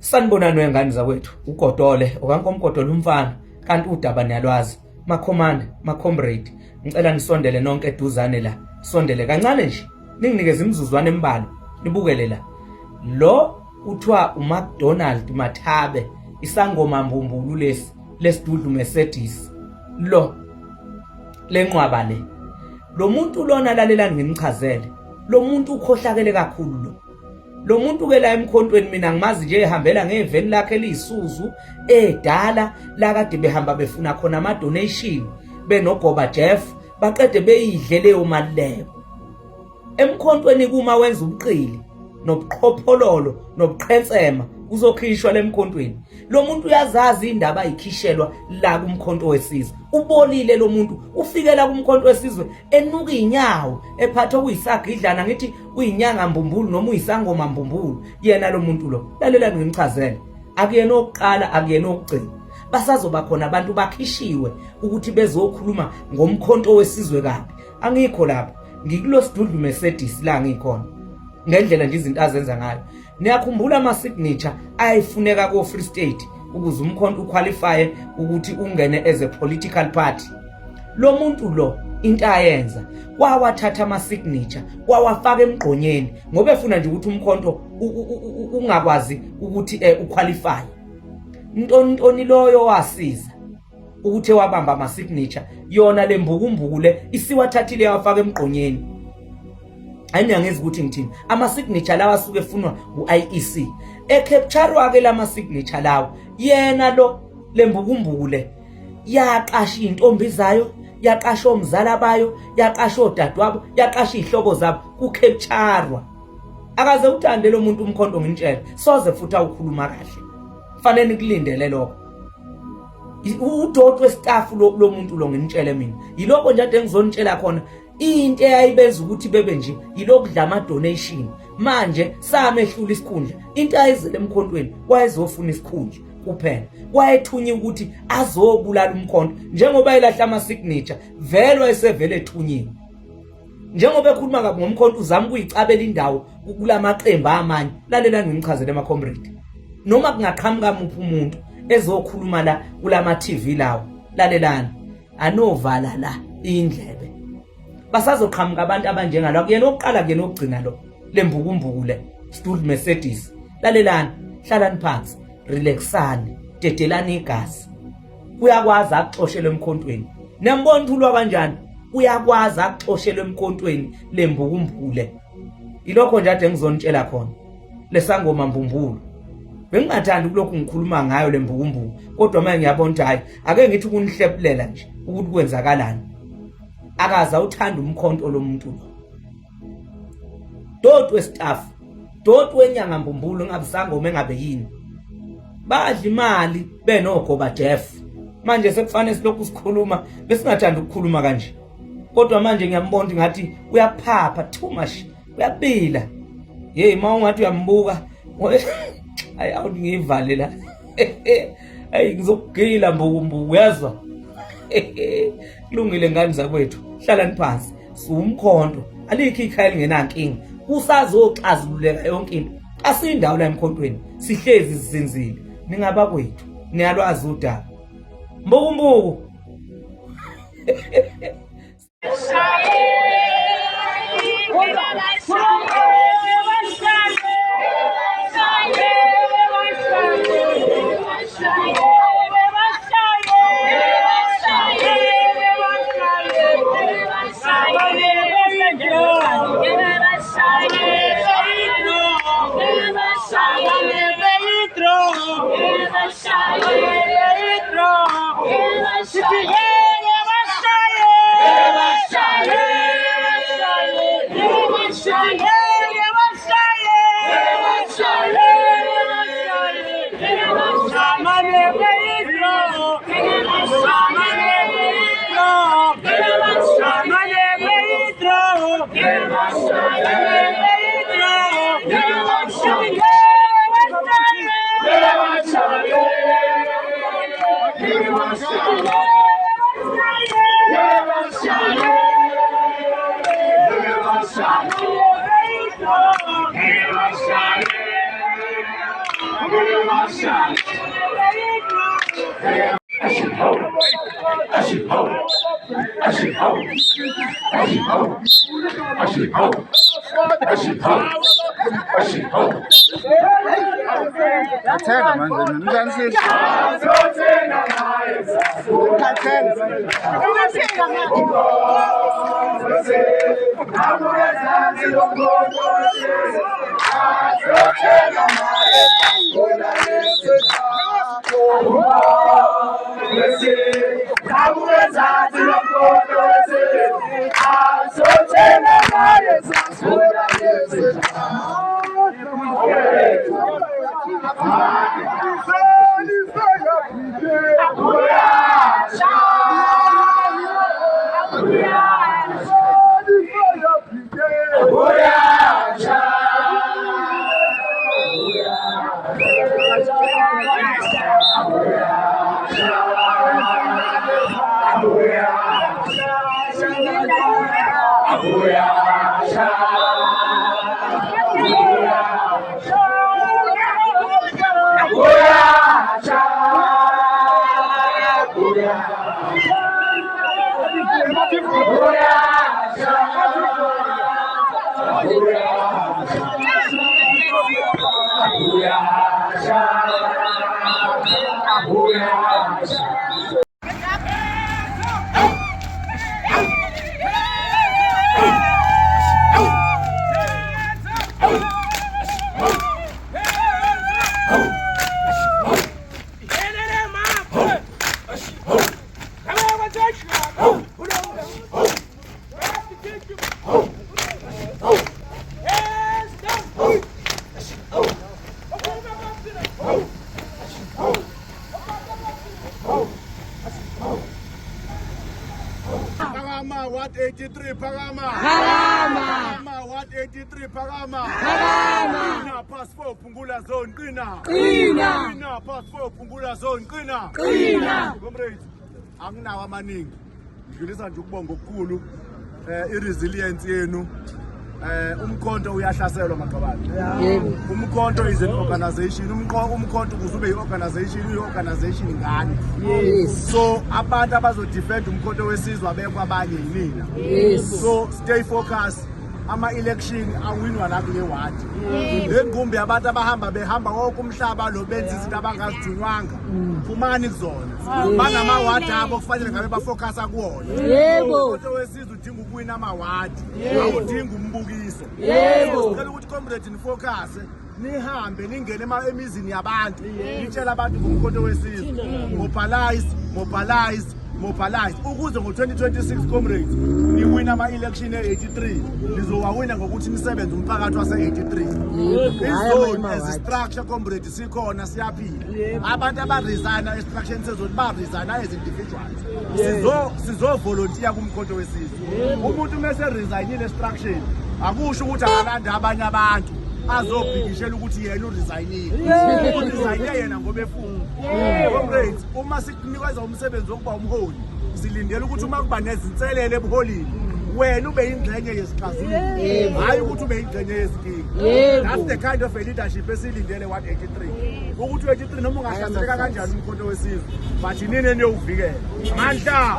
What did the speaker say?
Sanibonani wengane zakwethu, uGodole okankomgodole umfana, kanti udaba niyalwazi. Makhomanda, macomrade, ngicela nisondele nonke eduzane la. Sondele kancane nje, ninginikeze imizuzwana emibalo, nibukele la. Lo uthiwa uMcDonald Mathabe, isangoma mbumbulu lesidudlu Mercedes. Lo lenqwaba le. Lo muntu lona lalelani ngimchazele. Lo muntu ukhohlakele kakhulu lo. Lo muntu ke la emkhontweni mina ngimazi nje ehambela ngeveni lakhe elisuzu edala la kade behamba befuna khona ama donation benogoba Jeff baqede beyidle leyo mali leyo. Emkhontweni kuma wenza ubuqili nobuqhophololo nobuqhensema uzokhishwa lemkhontweni. Lo muntu uyazazi indaba ayikhishelwa la kumkhonto wesizwe. Ubolile lo muntu ufikela kumkhonto wesizwe enuka inyawo ephatha kuyisagidlana ngithi uyinyanga mbumbulu noma uyisangoma mbumbulu. Yena lo muntu lo lalela ngimchazele akuyena oqala akuyena okugcina. Basazoba khona abantu bakhishiwe ukuthi bezokhuluma ngomkhonto wesizwe kabi. Angikho lapho ngikulo sidudlu Mercedes la ngikhona ngendlela nje izinto azenza ngayo. Niyakhumbula ama signature ayifuneka ko Free State ukuze umkhonto uqualify ukuthi ungene as a political party. Lo muntu lo into ayenza kwawathatha ama signature kwawafaka emgqonyeni ngoba efuna nje ukuthi umkhonto ungakwazi ukuthi uqualify. Ntoni loyo wasiza ukuthi wabamba ama signature yona lembukumbuku le isiwathathile yawafaka emgqonyeni. Ayinyangenza ukuthi ngithini ama signature lawa asuke efunwa uIEC capture ke lama signature lawo yena lo lembukumbuku le yaqasha intombi zayo yaqasha omzala bayo yaqasha odadewabo yaqasha ihloko zabo ku-capture. Akaze uthande lo muntu umkhonto ngintshela soze futhi awukhuluma kahle fanele nikulindele lokho. Udoti westaff lo muntu lo ngintshele mina yiloko nje ade ngizonitshela khona into eyayibenza ukuthi bebe nje yilokudla ama donation. Manje samehlula isikhundla into ayizele emkhontweni wayezofuna isikhundla kuphela wayethunya ukuthi azobulala umkhonto njengoba elahla ama signature vele esevele ethunyiwe. Njengoba ekhuluma kabi ngomkhonto uzama ukuyicabela indawo kulamaqembu amanye. Lalela ngimchazele ama comrade noma kungaqhamuka umuntu umuntu ezokhuluma la kulama TV lawo. Lalelani anovala la indlebe basazoqhamuka abantu abanjengalo kuyena oqala kuyena ogcina lo lembukumbuku le sidudlu Mercedes. Lalelani hlalani phansi relaxani dedelani igazi. Uyakwazi akuxoshela emkhontweni nembona uthulwa kanjani uyakwazi akuxoshela emkhontweni lembukumbuku le. Ilokho nje ade ngizonitshela khona lesangoma mbumbulu. Bengingathandi kulokhu ngikhuluma ngayo lembukumbuku kodwa manje ngiyabona ukuthi hayi ake ngithi kunihlephulela nje ukuthi kwenzakalani. Akaza uthanda umkhonto lo muntu lo. Doti westaff, doti wenyanga mbumbulu ngabisangoma engabe yini. Badla imali benogoba Jeff. Manje sekufanele silokhu sikhuluma besingathanda ukukhuluma kanje. Kodwa manje ngiyambona ngathi uyaphapha too much. Uyabila. Hey mawungathi uyambuka. Hayi awuthi ngivale la. Hayi ngizokugila mbukumbuku uyazwa. Kulungile ngani zakwethu hlalani phansi siwumkhonto alikho ikhaya lingenankinga kusazoxazululeka yonke into asindawo la emkhontweni sihlezi sizinzile ningaba kwethu niyalwazi udaba mbukumbuku. Kathela manje ngizanisizwe. What 83 Pagama. What 83 Pagama. Qina pass 4 Pungula zone qina pass 4 Pungula zone qina comrades anginawo amaningi ngidlulisa nje ukubonga okukhulu iresilience yenu umkhonto uyahlaselwa maqabane umkhonto is an organization umkhonto kuzube i-organization uyi-organization ngani so abantu abazodefend umkhonto wesizwe abekho abanye yinina so stay focused ama-election awinwa lapho nge-ward lengumbi abantu behamba wonke umhlaba lo benza izinto abangazijunywanga phumani kuzona banama-ward abo kufanele ngabe bafocasa kuwona umkhonto wesizwe udinga ukuwina ama-ward awudinga umbukiso sicela ukuthi comrade nifocuse nihambe ningene emizini yabantu nitshela abantu ngomkhonto wesizwe mobilize ukuze ngo-2026 comrades niwina ama-election e-83 nizowawina ngokuthi nisebenze umphakathi wase-83 izone as i-structure comrade sikhona siyaphila abantu abaresigna e-structureni sezone baresigna as individuals sizovolontiya kumkhonto wesizwe umuntu mese-resignile e-structureni akusho ukuthi akalanda abanye abantu azobhikishela ukuthi yena uresign yena ngoba efuna comrades uma sikunikeza umsebenzi wokuba umholi silindele ukuthi uma kuba nezinselele ebuholini wena ube yingxenye yesixazululo hayi ukuthi ube yingxenye yezinkinga that's the kind of a leadership esilindele 183 ukuthi 83 noma ungahlaseleka kanjani umkhonto wesizwe but nini eniyowuvikela amandla